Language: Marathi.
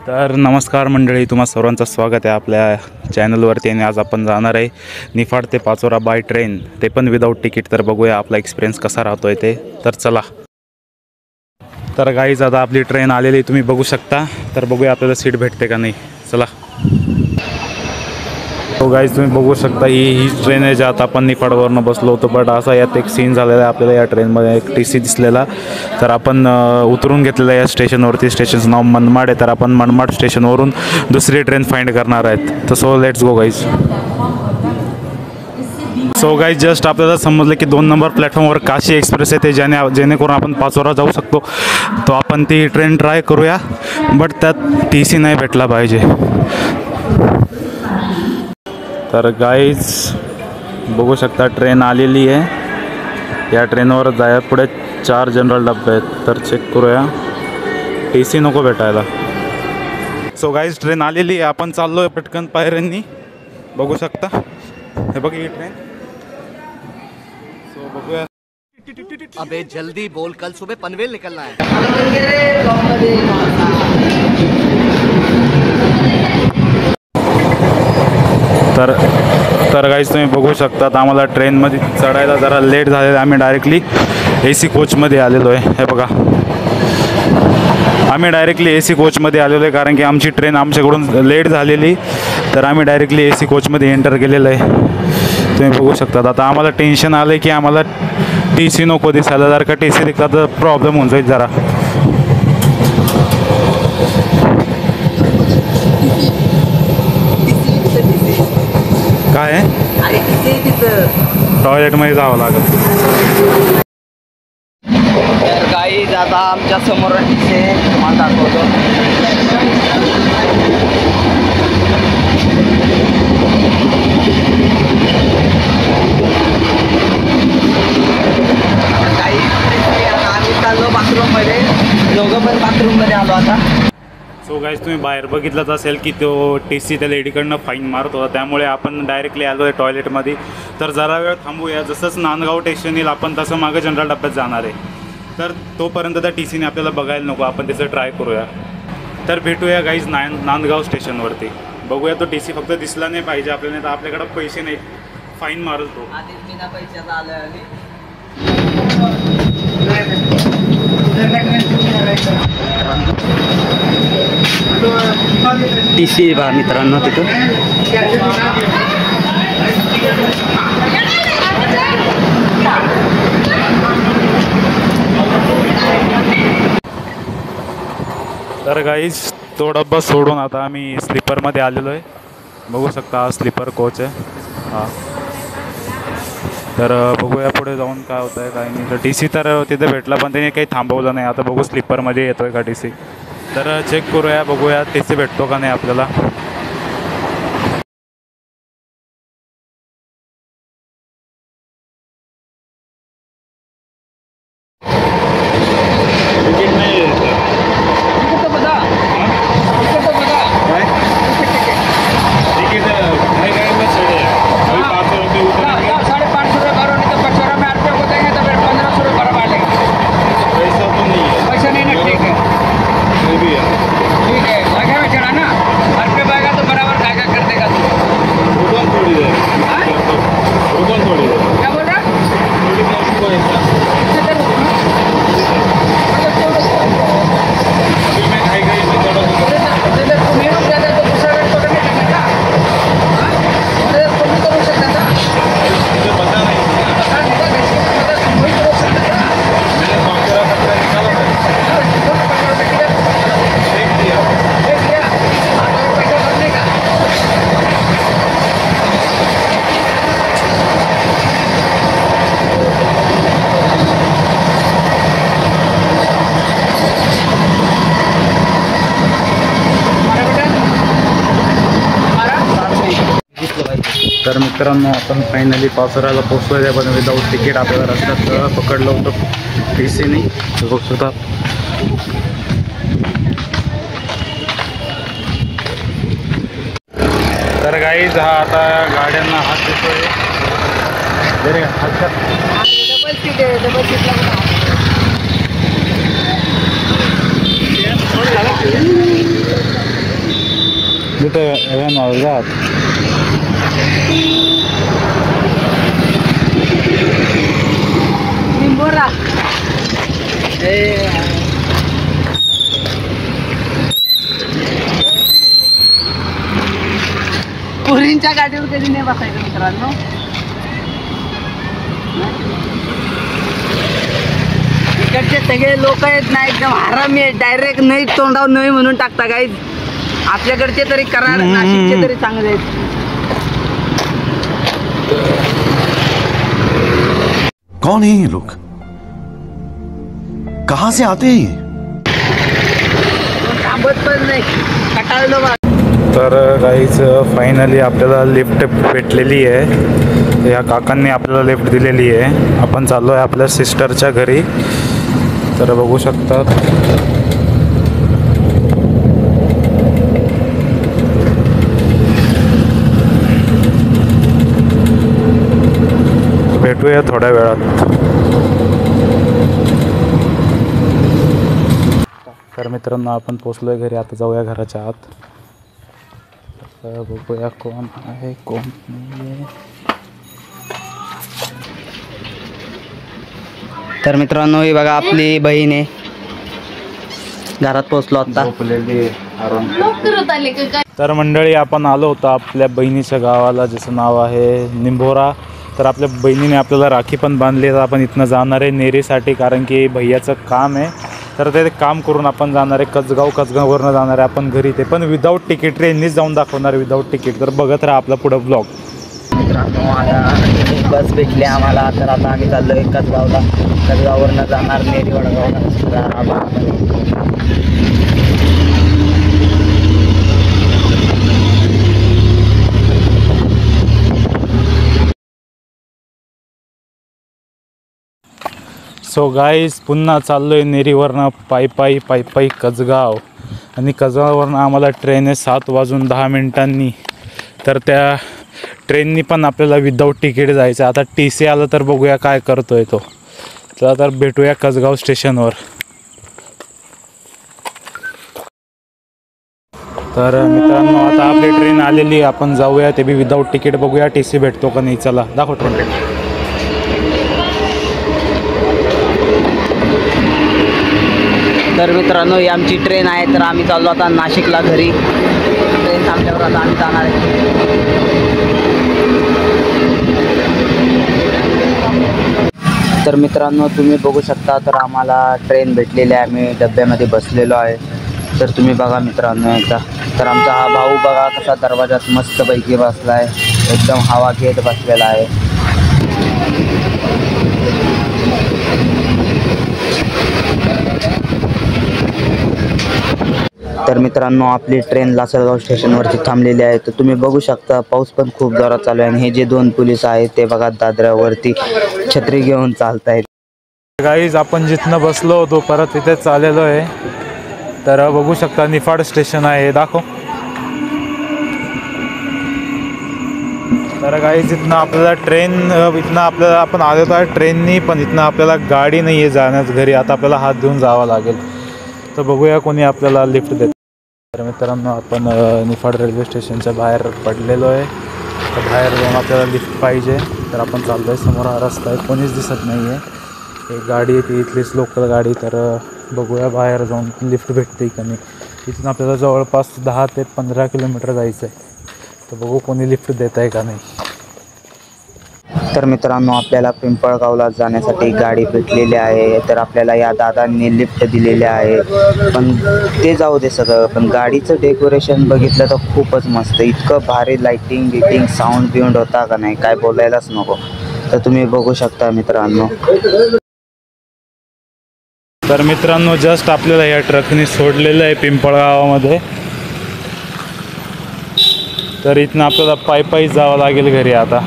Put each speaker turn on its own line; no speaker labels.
तर नमस्कार मंडळी, तुम्हा सर्वांचं स्वागत आहे आपल्या चॅनलवरती. आणि आज आपण जाणार आहे निफाड ते पाचोरा बाय ट्रेन, ते पण विदाऊट तिकीट. तर बघूया आपला एक्सपिरियन्स कसा राहतो आहे ते. तर चला. तर गाईज आता आपली ट्रेन आलेली तुम्ही बघू शकता. तर बघूया आपल्याला सीट भेटते का नाही. चला. तो गाईज तुम्ही बघू शकता ही ट्रेन आहे ज्यात आपण निफाडवरनं बसलो होतो. बट असा यात एक सीन झालेला आहे आपल्याला. या ट्रेनमध्ये एक TC दिसलेला. तर आपण उतरून घेतलेलं या स्टेशनवरती. स्टेशनचं नाव मनमाड आहे. तर आपण मनमाड स्टेशनवरून दुसरी ट्रेन फाइंड करणार आहेत. तर so let's go guys. So guys just आपल्याला समजलं की 2 नंबर प्लॅटफॉर्मवर काशी एक्सप्रेस आहे, ते जेणेकरून आपण पाचोरा जाऊ शकतो. तो आपण ती ट्रेन ट्राय करूया. बट त्यात TC नाही भेटला पाहिजे. तर गाईज बघू शकता ट्रेन आलेली आहे. या ट्रेनवर जाया पुढे 4 जनरल डबे आहेत. तर चेक करूया. TC नको भेटायला. सो गाईज ट्रेन आलेली आहे. आपण चाललो आहे पटकन पायऱ्यांनी. बघू शकता हे बघ ही ट्रेन. सो बघूया.
अबे जल्दी बोल, कल सुबह पनवेल निकलना है.
तर गाईज तुम्ही बघू शकता आम्हाला ट्रेनमध्ये चढायला जरा लेट झालेलं. आम्ही डायरेक्टली AC कोचमध्ये आलेलो आहे. हे बघा, आम्ही डायरेक्टली AC कोचमध्ये आलेलो आहे कारण की आमची ट्रेन आमच्याकडून लेट झालेली. तर आम्ही डायरेक्टली AC कोचमध्ये एंटर केलेलं आहे. तुम्ही बघू शकता. आता आम्हाला टेन्शन आलं आहे की आम्हाला TC नको दिसायला. जर का TC दिसला तर प्रॉब्लेम होऊन जाईल जरा. काय आहे टॉयलेटमध्ये जावं लागेल.
तर गाईज आता आमच्या समोर TC तुम्हाला दाखवतो. आम्ही चाललो बाथरूममध्ये. दोघं पण बाथरूममध्ये आलो आता.
सो गाईज तुम्ही बाहेर बघितलंच असेल की तो TC त्या लेडीकडनं फाईन मारत होता. त्यामुळे आपण डायरेक्टली आलो आहे टॉयलेटमध्ये. तर जरा वेळ थांबूया. जसंच नांदगाव स्टेशन येईल आपण तसं मागं जनरल डब्यात जाणार आहे. तर तोपर्यंत त्या TCने आपल्याला बघायला नको, आपण त्याचं ट्राय करूया. तर भेटूया गाईज नांदगाव स्टेशनवरती. बघूया तो TC फक्त दिसला नाही पाहिजे आपल्याला. तर आपल्याकडं पैसे नाहीत, फाईन मारल तो.
आधीच बिना पैशाचा आलं. TC बा मित्रांनो तिथं.
तर गाईज तो डब्बा सोडून आता आम्ही स्लीपरमध्ये आलेलो आहे. बघू शकता हा स्लीपर कोच आहे. हां, तर बघूया पुढे जाऊन काय होतं आहे काय नाही. तर TC तर तिथे भेटला पण त्याने काही थांबवलं नाही. आता बघू स्लीपरमध्ये येतो आहे का TC. तर चेक करूया, बघूया TC भेटतो का नाही आपल्याला. तर मित्रांनो आपण फायनली पाचोऱ्याला पोचलो आहे. पण विदाऊट तिकीट आपल्याला रस्त्यात पकडलं होतं TCने. बघू शकता. तर गाईज हा आता गाड्यांना हात देतोय.
डबल सीट आहे, डबल सीटला
तिथे जात
निंबोरा पुरींच्या गाडीवर कधी नाही बसायचं मित्रांनो. इकडचे सगळे लोक आहेत ना एकदम हरामी आहेत, डायरेक्ट नाही तोंडावर नाही म्हणून टाकता काही. आपल्याकडचे तरी कराड नाशिकचे तरी चांगले आहेत.
कौन है ये लोग, कहां से आते हैं ये?
थांबत पण नाही, कटाळलो बा.
तर गाईज फायनली आपल्याला लिफ्ट भेटलेली आहे. या काकांनी आपल्याला लिफ्ट दिलेली आहे. आपण चाललो आहे आपल्या सिस्टरच्या घरी. तर बघू शकतात भेटूया थोड्या वेळात. तर मित्रांनो आपण पोचलोय घरी. आता जाऊया घराच्या आत. बघूया कोण आहे कोण नाही आहे.
तर मित्रांनो ही बघा आपली बहीण आहे. घरात पोहोचलो आता.
तर मंडळी आपण आलो होतो आपल्या बहिणीच्या गावाला, ज्याचं नाव आहे निंबोरा. तर आपल्या बहिणीने आपल्याला राखी पण बांधली. तर आपण इथनं जाणार आहे नेरीसाठी, कारण की भैयाचं काम आहे. तर ते काम करून आपण जाणार आहे कसगाववरनं जाणार आहे आपण घरी. ते पण विदाऊट तिकीट, ट्रेननीच जाऊन दाखवणार आहे विदाऊट तिकीट. तर बघत राहा आपला पुढं ब्लॉग.
मित्रांनो आता बस भेटली आम्हाला. तर आता आम्ही चाललोय कसगावला. कसगाववरनं जाणार नेरी वडगावला.
सो गाईज पुन्हा चाललोय नेरीवरनं पायी पायी कसगाव. आणि कसगाववरनं आम्हाला ट्रेन आहे 7:10 तर त्या ट्रेननी पण आपल्याला विदाऊट तिकीट जायचं. आता TC आलं तर बघूया काय करतोय तो. चला तर भेटूया कसगाव स्टेशनवर. तर मित्रांनो आता आपली ट्रेन आलेली, आपण जाऊया. ते बी विदाऊट तिकीट. बघूया TC भेटतो का नाही. चला दाखव ट्रेन.
तर मित्रांनो ही आमची ट्रेन आहे. तर आम्ही चाललो आता नाशिकला घरी. ट्रेन थांबल्यावर आता आम्ही जाणार आहे. तर मित्रांनो तुम्ही बघू शकता, तर आम्हाला ट्रेन भेटलेली आहे. आम्ही डब्यामध्ये बसलेलो आहे. तर तुम्ही बघा मित्रांनो एकदा. तर आमचा हा भाऊ बघा कसा दरवाजात मस्तपैकी बसला आहे. एकदम हवा घेत बसलेला आहे. तर मित्रांनो आपली ट्रेन लासलगाव स्टेशनवरती थांबलेली आहे. तर तुम्ही बघू शकता पाऊस पण खूप जोरात चालू आहे. आणि हे जे 2 पोलीस आहेत ते बघा दादरावरती छत्री घेऊन चालत आहेत.
गाईज आपण जिथनं बसलो होतो परत तिथेच आलेलो आहे. तर बघू शकता निफाड स्टेशन आहे, दाखव. तर गाईज इथनं आपल्याला इथनं आपल्याला आपण आलो आहे ट्रेननी, पण इथनं आपल्याला गाडी नाही आहे जाण्यास घरी. आता आपल्याला हात देऊन जावं लागेल. तर बघूया कोणी आपल्याला लिफ्ट देत. तर मित्रांनो आपण निफाड रेल्वे स्टेशनच्या बाहेर पडलेलो आहे. तर बाहेर जाऊन आपल्याला लिफ्ट पाहिजे. तर आपण चाललो आहे. समोर हा रस्ता आहे, कोणीच दिसत नाही आहे. एक गाडी आहे ती इथलीच लोकल गाडी. तर बघूया बाहेर जाऊन लिफ्ट भेटते का नाही. इथून आपल्याला जवळपास 10 ते 15 किलोमीटर जायचं आहे. तर बघू कोणी लिफ्ट देत आहे का नाही.
तर मित्रांनो आपल्याला पिंपळगावला जाण्यासाठी गाडी भेटलेली आहे. तर आपल्याला या दादांनी लिफ्ट दिलेले आहे. पण ते जाऊ दे सगळं, पण गाडीचं डेकोरेशन बघितलं तर खूपच मस्त. इतकं भारी लाईटिंग बिटिंग साऊंड बिऊंड होता का नाही, काय बोलायलाच नको. तर तुम्ही बघू शकता मित्रांनो.
तर मित्रांनो जस्ट आपल्याला या ट्रकने सोडलेलं आहे पिंपळगावामध्ये. तर इथनं आपल्याला पायी जावं लागेल घरी आता.